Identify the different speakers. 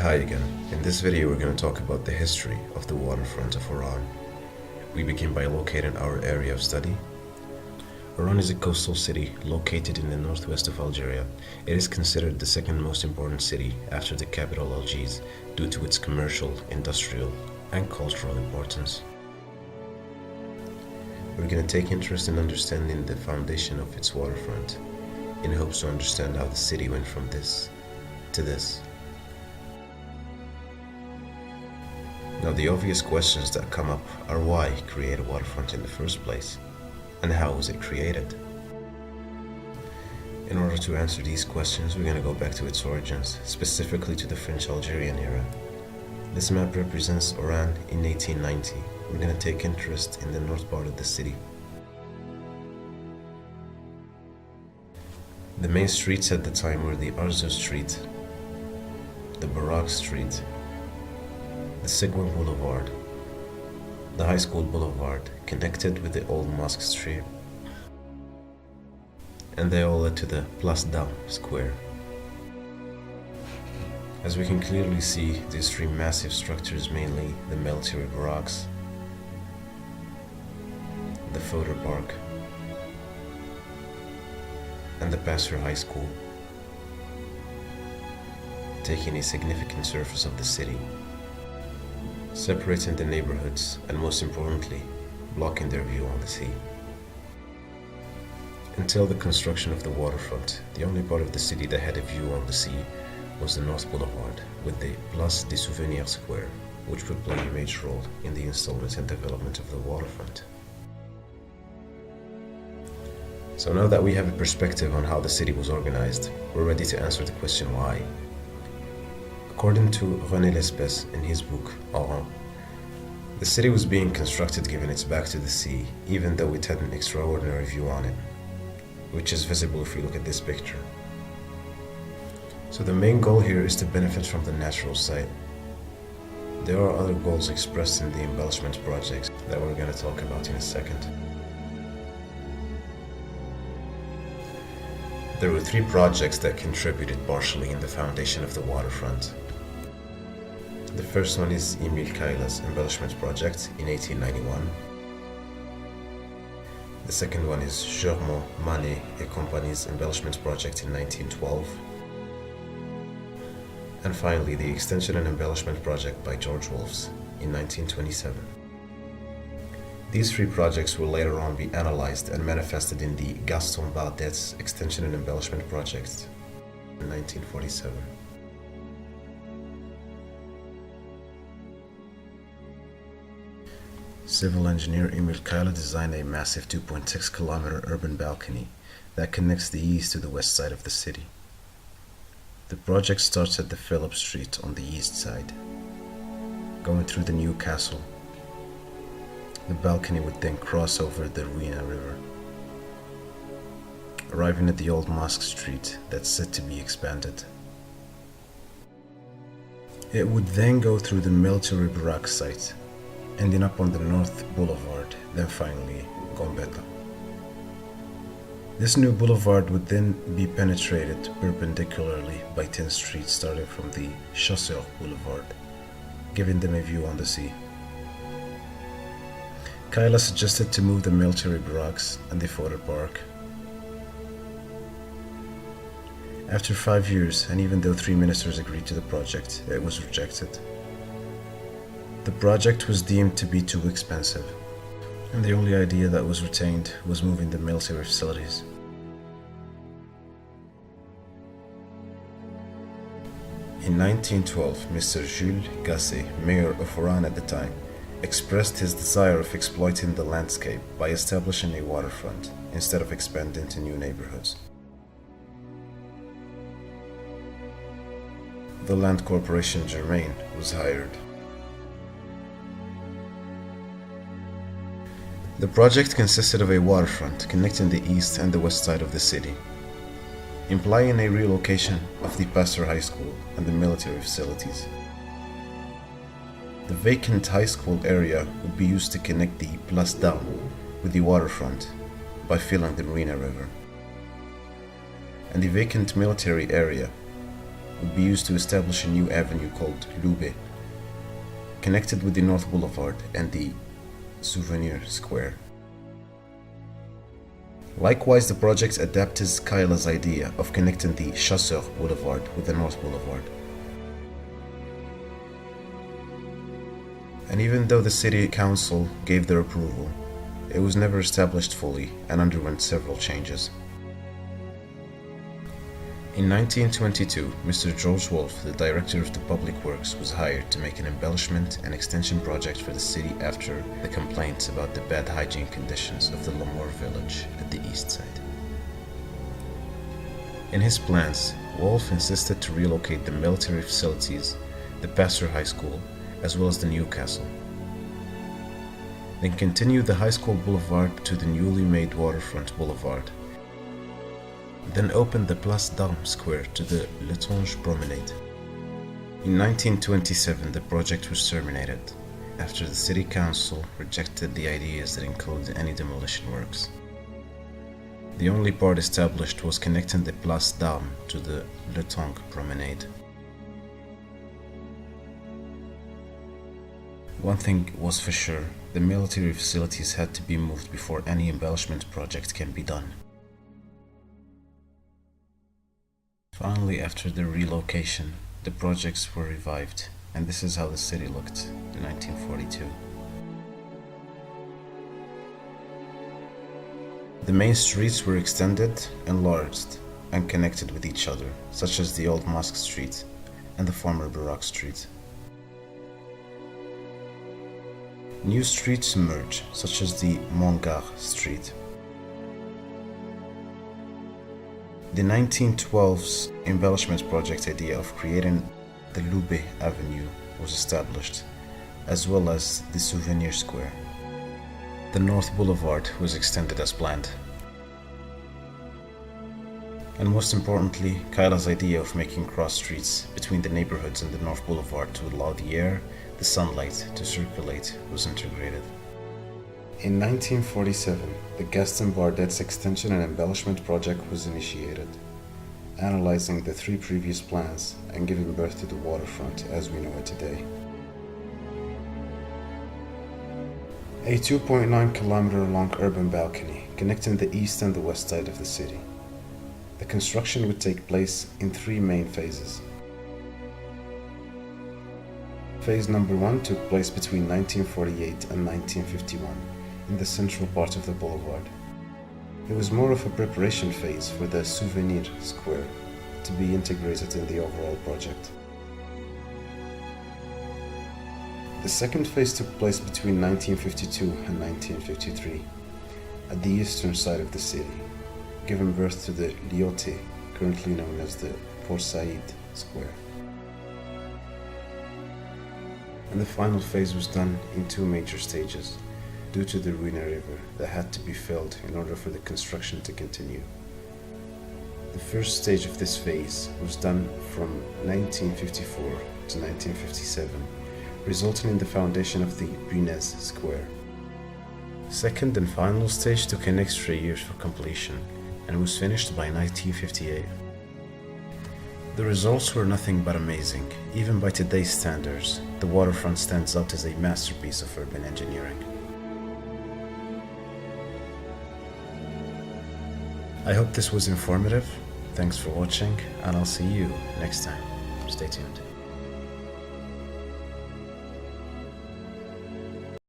Speaker 1: Hi again. In this video we're going to talk about the history of the waterfront of Oran. We begin by locating our area of study. Oran is a coastal city located in the northwest of Algeria. It is considered the second most important city after the capital Algiers due to its commercial, industrial, and cultural importance. We're going to take interest in understanding the foundation of its waterfront in hopes to understand how the city went from this to this. Now, the obvious questions that come up are why create a waterfront in the first place, and how was it created? In order to answer these questions, we're going to go back to its origins, specifically to the French-Algerian era. This map represents Oran in 1890. We're going to take interest in the north part of the city. The main streets at the time were the Arzo Street, the Barak Street, the Sigma Boulevard, the High School Boulevard, connected with the Old Mosque Street, and they all led to the Place d'Armes Square. As we can clearly see, these three massive structures, mainly the military barracks, the Fodder Park, and the Passer High School, taking a significant surface of the city, separating the neighborhoods, and most importantly, blocking their view on the sea. Until the construction of the waterfront, the only part of the city that had a view on the sea was the North Boulevard, with the Place des Souvenirs Square, which would play a major role in the installment and development of the waterfront. So now that we have a perspective on how the city was organized, we're ready to answer the question why. According to René Lespès in his book, Oran, the city was being constructed given its back to the sea, even though it had an extraordinary view on it, which is visible if you look at this picture. So the main goal here is to benefit from the natural site. There are other goals expressed in the embellishment projects that we're going to talk about in a second. There were three projects that contributed partially in the foundation of the waterfront. The first one is Emile Kaila's embellishment project in 1891. The second one is Germain Manet et Compagnie's embellishment project in 1912. And finally, the extension and embellishment project by George Wolfs in 1927. These three projects will later on be analyzed and manifested in the Gaston Bardet's extension and embellishment project in 1947. Civil engineer Emile Kaila designed a massive 2.6-kilometer urban balcony that connects the east to the west side of the city. The project starts at the Philip Street on the east side, going through the new castle. The balcony would then cross over the Ruina River, arriving at the Old Mosque Street that's set to be expanded. It would then go through the military barrack site, ending up on the North Boulevard, then finally Gambetta. This new boulevard would then be penetrated perpendicularly by 10 streets starting from the Chasseurs Boulevard, giving them a view on the sea. Kaila suggested to move the military barracks and the Fodder Park. After 5 years, and even though 3 ministers agreed to the project, it was rejected. The project was deemed to be too expensive, and the only idea that was retained was moving the military facilities. In 1912, Mr. Jules Gasset, mayor of Oran at the time, expressed his desire of exploiting the landscape by establishing a waterfront instead of expanding to new neighborhoods. The land corporation Germain was hired. The project consisted of a waterfront connecting the east and the west side of the city, implying a relocation of the Passer High School and the military facilities. The vacant high school area would be used to connect the Place d'Armes with the waterfront by filling the Ruina River. And the vacant military area would be used to establish a new avenue called Lube, connected with the North Boulevard and the Souvenir Square. Likewise, the project adapted Kaila's idea of connecting the Chasseur Boulevard with the North Boulevard. And even though the city council gave their approval, it was never established fully and underwent several changes. In 1922, Mr. George Wolf, the director of the Public Works, was hired to make an embellishment and extension project for the city after the complaints about the bad hygiene conditions of the L'Amour village at the east side. In his plans, Wolf insisted to relocate the military facilities, the Pasteur High School, as well as the new castle. Then continue the High School Boulevard to the newly made Waterfront Boulevard. Then opened the Place d'Armes Square to the Letonge Promenade. In 1927, the project was terminated after the city council rejected the ideas that included any demolition works. The only part established was connecting the Place d'Armes to the Letonge Promenade. One thing was for sure, the military facilities had to be moved before any embellishment project can be done. Finally, after the relocation, the projects were revived, and this is how the city looked in 1942. The main streets were extended, enlarged, and connected with each other, such as the Old Mosque Street and the former Baroque Street. New streets emerged, such as the Montgard Street. The 1912's embellishment project idea of creating the Lube Avenue was established, as well as the Souvenir Square. The North Boulevard was extended as planned. And most importantly, Kaila's idea of making cross streets between the neighborhoods and the North Boulevard to allow the air, the sunlight to circulate was integrated. In 1947, the Gaston Bardet's extension and embellishment project was initiated, analyzing the three previous plans and giving birth to the waterfront as we know it today. A 2.9-kilometer long urban balcony connecting the east and the west side of the city. The construction would take place in three main phases. Phase number 1 took place between 1948 and 1951 in the central part of the boulevard. It was more of a preparation phase for the Souvenir Square to be integrated in the overall project. The second phase took place between 1952 and 1953 at the eastern side of the city, giving birth to the Lyoté, currently known as the Port Said Square. And the final phase was done in two major stages, due to the Ruina River that had to be filled in order for the construction to continue. The first stage of this phase was done from 1954 to 1957, resulting in the foundation of the Brunez Square. The second and final stage took an extra year for completion and was finished by 1958. The results were nothing but amazing. Even by today's standards, the waterfront stands out as a masterpiece of urban engineering. I hope this was informative. Thanks for watching, and I'll see you next time. Stay tuned.